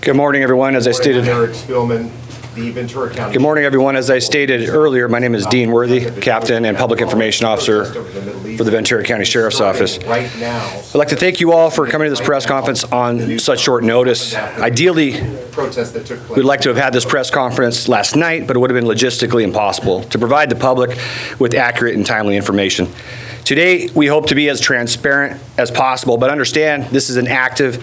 Good morning, everyone. As I stated, the Ventura County. good morning, everyone. As I stated earlier, my name is Dean Worthy, Captain and Public Information Officer for the Ventura County Sheriff's Office. Right now, I'd like to thank you all for coming to this press conference on such short notice. Ideally, protest that took place. we'd like to have had this press conference last night, but it would have been logistically impossible to provide the public with accurate and timely information. Today, we hope to be as transparent as possible, but understand this is an active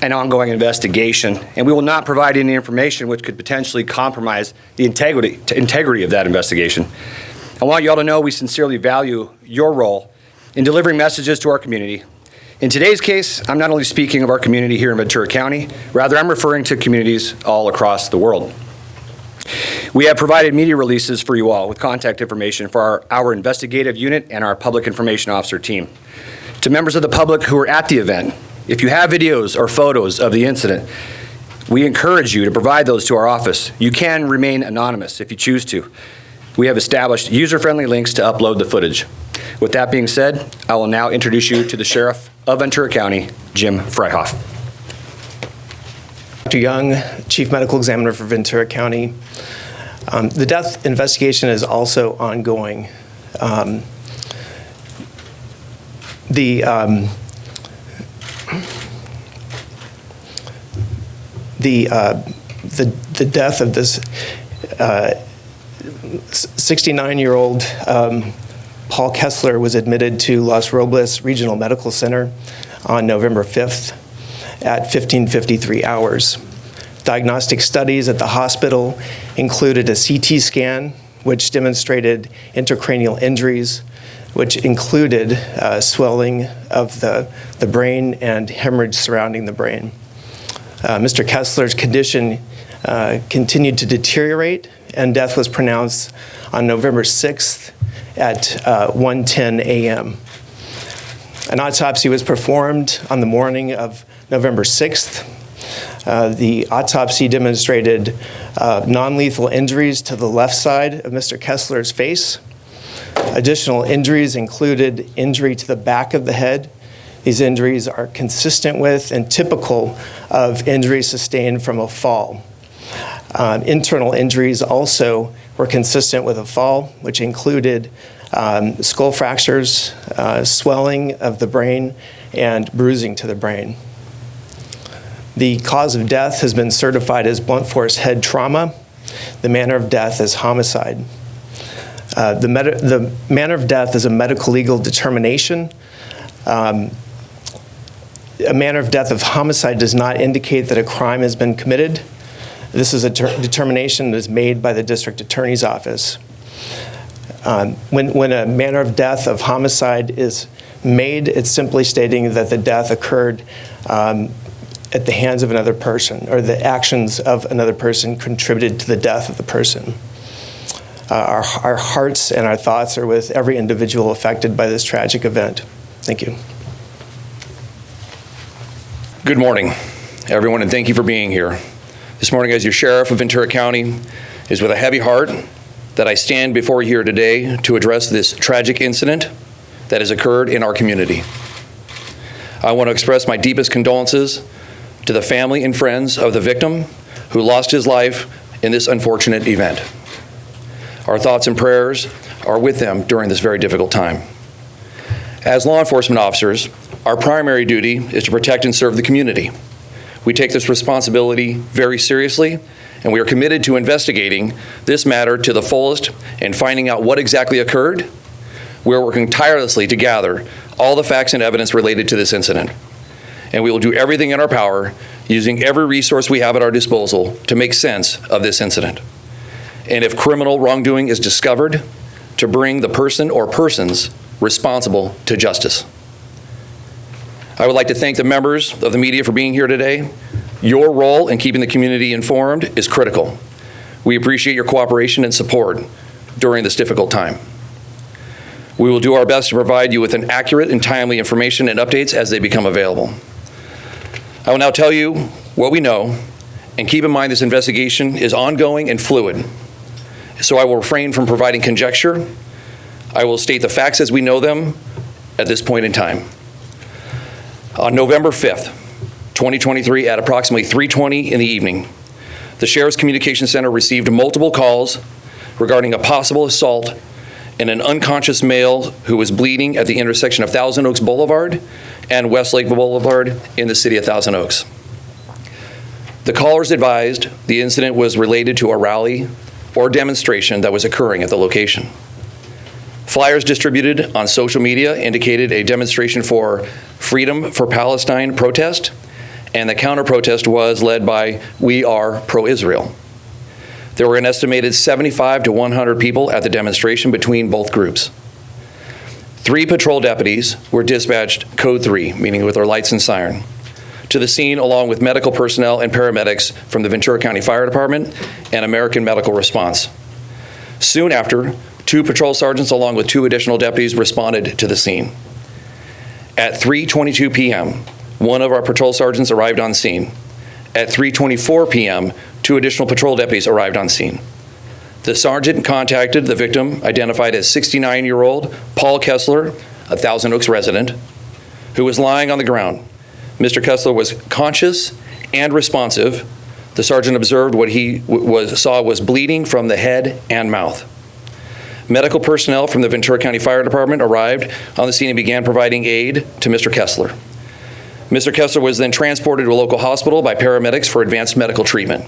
and ongoing investigation, and we will not provide any information which could potentially compromise the integrity of that investigation. I want you all to know we sincerely value your role in delivering messages to our community. In today's case, I'm not only speaking of our community here in Ventura County, rather I'm referring to communities all across the world. We have provided media releases for you all with contact information for our investigative unit and our public information officer team. To members of the public who were at the event, if you have videos or photos of the incident, we encourage you to provide those to our office. You can remain anonymous if you choose to. We have established user-friendly links to upload the footage. With that being said, I will now introduce you to the Sheriff of Ventura County, Jim Freihoff. Dr. Young, Chief Medical Examiner for Ventura County. The death investigation is also ongoing. The death of this 69-year-old Paul Kessler was admitted to Los Robles Regional Medical Center on November 5th at 15:53 hours. Diagnostic studies at the hospital included a CT scan, which demonstrated intracranial injuries, which included swelling of the brain and hemorrhage surrounding the brain. Mr. Kessler's condition continued to deteriorate, and death was pronounced on November 6th at 1:10 a.m. An autopsy was performed on the morning of November 6th. The autopsy demonstrated non-lethal injuries to the left side of Mr. Kessler's face. Additional injuries included injury to the back of the head. These injuries are consistent with and typical of injuries sustained from a fall. Internal injuries also were consistent with a fall, which included skull fractures, swelling of the brain, and bruising to the brain. The cause of death has been certified as blunt force head trauma. The manner of death is homicide. The manner of death is a medical legal determination. A manner of death of homicide does not indicate that a crime has been committed. This is a determination that is made by the district attorney's office. When a manner of death of homicide is made, it's simply stating that the death occurred at the hands of another person, or the actions of another person contributed to the death of the person. Our hearts and our thoughts are with every individual affected by this tragic event. Thank you. Good morning, everyone, and thank you for being here. This morning, as your Sheriff of Ventura County, is with a heavy heart that I stand before you here today to address this tragic incident that has occurred in our community. I want to express my deepest condolences to the family and friends of the victim who lost his life in this unfortunate event. Our thoughts and prayers are with them during this very difficult time. As law enforcement officers, our primary duty is to protect and serve the community. We take this responsibility very seriously, and we are committed to investigating this matter to the fullest and finding out what exactly occurred. We're working tirelessly to gather all the facts and evidence related to this incident, and we will do everything in our power, using every resource we have at our disposal, to make sense of this incident. And if criminal wrongdoing is discovered, to bring the person or persons responsible to justice. I would like to thank the members of the media for being here today. Your role in keeping the community informed is critical. We appreciate your cooperation and support during this difficult time. We will do our best to provide you with an accurate and timely information and updates as they become available. I will now tell you what we know, and keep in mind this investigation is ongoing and fluid, so I will refrain from providing conjecture. I will state the facts as we know them at this point in time. On November 5th, 2023, at approximately 3:20 in the evening, the Sheriff's Communication Center received multiple calls regarding a possible assault in an unconscious male who was bleeding at the intersection of Thousand Oaks Boulevard and Westlake Boulevard in the city of Thousand Oaks. The callers advised the incident was related to a rally or demonstration that was occurring at the location. Flyers distributed on social media indicated a demonstration for Freedom for Palestine protest, and the counter-protest was led by We Are Pro-Israel. There were an estimated 75 to 100 people at the demonstration between both groups. 3 patrol deputies were dispatched code 3, meaning with their lights and siren, to the scene along with medical personnel and paramedics from the Ventura County Fire Department and American Medical Response. Soon after, 2 patrol sergeants along with 2 additional deputies responded to the scene. At 3:22 p.m., one of our patrol sergeants arrived on scene. At 3:24 p.m., 2 additional patrol deputies arrived on scene. The sergeant contacted the victim, identified as 69-year-old Paul Kessler, a Thousand Oaks resident, who was lying on the ground. Mr. Kessler was conscious and responsive. The sergeant observed what he saw was bleeding from the head and mouth. Medical personnel from the Ventura County Fire Department arrived on the scene and began providing aid to Mr. Kessler. Mr. Kessler was then transported to a local hospital by paramedics for advanced medical treatment.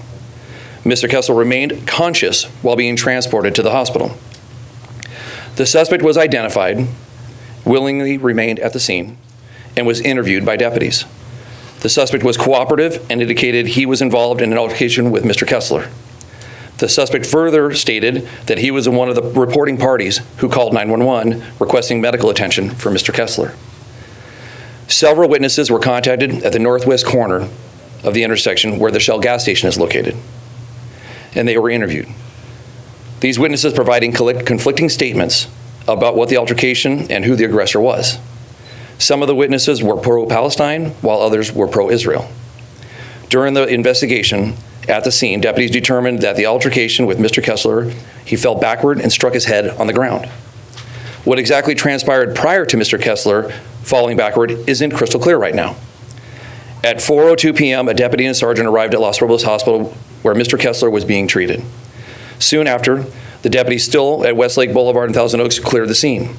Mr. Kessler remained conscious while being transported to the hospital. The suspect was identified, willingly remained at the scene, and was interviewed by deputies. The suspect was cooperative and indicated he was involved in an altercation with Mr. Kessler. The suspect further stated that he was one of the reporting parties who called 911 requesting medical attention for Mr. Kessler. Several witnesses were contacted at the northwest corner of the intersection where the Shell gas station is located, and they were interviewed. These witnesses providing conflicting statements about what the altercation and who the aggressor was. Some of the witnesses were pro-Palestine, while others were pro-Israel. During the investigation at the scene, deputies determined that the altercation with Mr. Kessler, he fell backward and struck his head on the ground. What exactly transpired prior to Mr. Kessler falling backward isn't crystal clear right now. At 4:02 p.m., a deputy and a sergeant arrived at Los Robles Hospital where Mr. Kessler was being treated. Soon after, the deputies still at Westlake Boulevard and Thousand Oaks cleared the scene.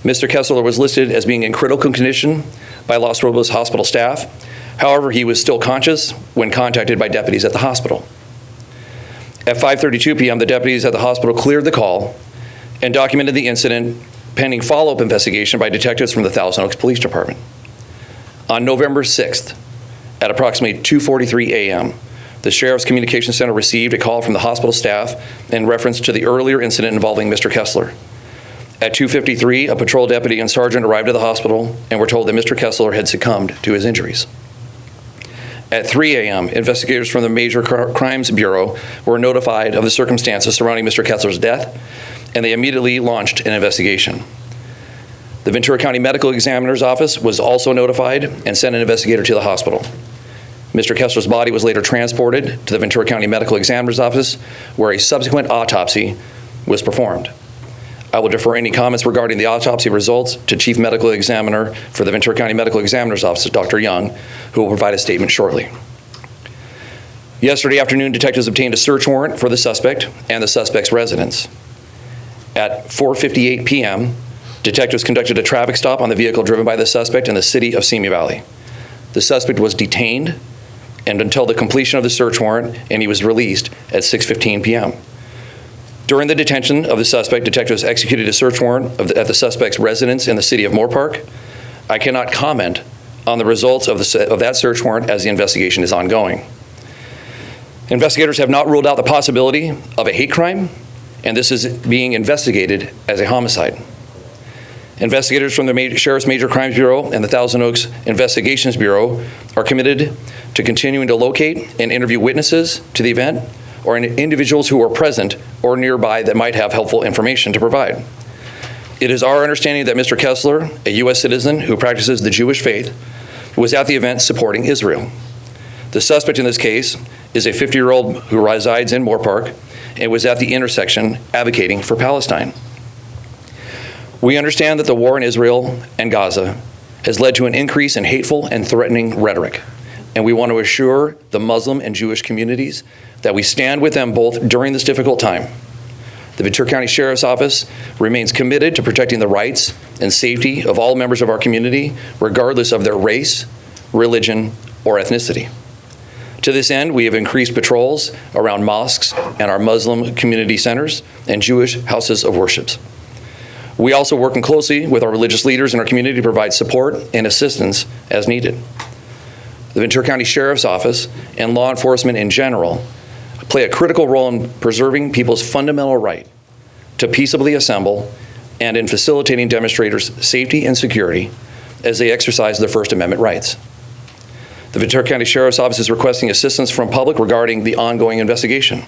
Mr. Kessler was listed as being in critical condition by Los Robles Hospital staff. However, he was still conscious when contacted by deputies at the hospital. At 5:32 p.m., the deputies at the hospital cleared the call and documented the incident pending follow-up investigation by detectives from the Thousand Oaks Police Department. On November 6th, at approximately 2:43 a.m., the Sheriff's Communication Center received a call from the hospital staff in reference to the earlier incident involving Mr. Kessler. At 2:53, a patrol deputy and sergeant arrived at the hospital and were told that Mr. Kessler had succumbed to his injuries. At 3 a.m., investigators from the Major Crimes Bureau were notified of the circumstances surrounding Mr. Kessler's death, and they immediately launched an investigation. The Ventura County Medical Examiner's Office was also notified and sent an investigator to the hospital. Mr. Kessler's body was later transported to the Ventura County Medical Examiner's Office, where a subsequent autopsy was performed. I will defer any comments regarding the autopsy results to Chief Medical Examiner for the Ventura County Medical Examiner's Office, Dr. Young, who will provide a statement shortly. Yesterday afternoon, detectives obtained a search warrant for the suspect and the suspect's residence. At 4:58 p.m., detectives conducted a traffic stop on the vehicle driven by the suspect in the city of Simi Valley. The suspect was detained and until the completion of the search warrant, and he was released at 6:15 p.m. During the detention of the suspect, detectives executed a search warrant at the suspect's residence in the city of Moorpark. I cannot comment on the results of that search warrant as the investigation is ongoing. Investigators have not ruled out the possibility of a hate crime, and this is being investigated as a homicide. Investigators from the Sheriff's Major Crimes Bureau and the Thousand Oaks Investigations Bureau are committed to continuing to locate and interview witnesses to the event or individuals who were present or nearby that might have helpful information to provide. It is our understanding that Mr. Kessler, a U.S. citizen who practices the Jewish faith, was at the event supporting Israel. The suspect in this case is a 50-year-old who resides in Moorpark and was at the intersection advocating for Palestine. We understand that the war in Israel and Gaza has led to an increase in hateful and threatening rhetoric, and we want to assure the Muslim and Jewish communities that we stand with them both during this difficult time. The Ventura County Sheriff's Office remains committed to protecting the rights and safety of all members of our community, regardless of their race, religion, or ethnicity. To this end, we have increased patrols around mosques and our Muslim community centers and Jewish houses of worship. We also working closely with our religious leaders in our community to provide support and assistance as needed. The Ventura County Sheriff's Office and law enforcement in general play a critical role in preserving people's fundamental right to peaceably assemble and in facilitating demonstrators' safety and security as they exercise their First Amendment rights. The Ventura County Sheriff's Office is requesting assistance from public regarding the ongoing investigation.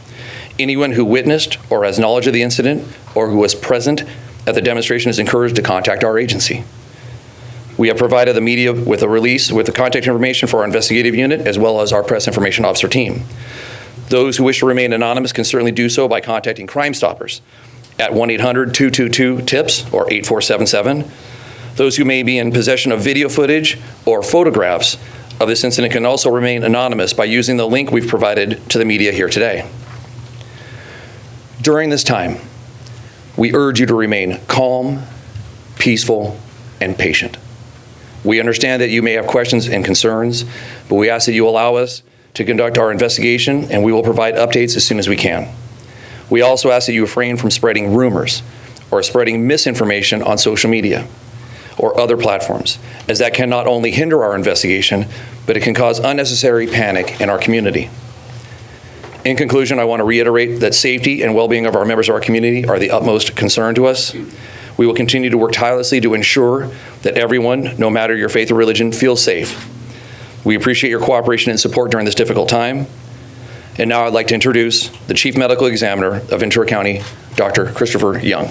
Anyone who witnessed or has knowledge of the incident or who was present at the demonstration is encouraged to contact our agency. We have provided the media with a release with the contact information for our investigative unit as well as our press information officer team. Those who wish to remain anonymous can certainly do so by contacting Crime Stoppers at 1-800-222-TIPS or 8477. Those who may be in possession of video footage or photographs of this incident can also remain anonymous by using the link we've provided to the media here today. During this time, we urge you to remain calm, peaceful, and patient. We understand that you may have questions and concerns, but we ask that you allow us to conduct our investigation, and we will provide updates as soon as we can. We also ask that you refrain from spreading rumors or spreading misinformation on social media or other platforms, as that can not only hinder our investigation, but it can cause unnecessary panic in our community. In conclusion, I want to reiterate that safety and well-being of our members of our community are the utmost concern to us. We will continue to work tirelessly to ensure that everyone, no matter your faith or religion, feels safe. We appreciate your cooperation and support during this difficult time. And now I'd like to introduce the Chief Medical Examiner of Ventura County, Dr. Christopher Young.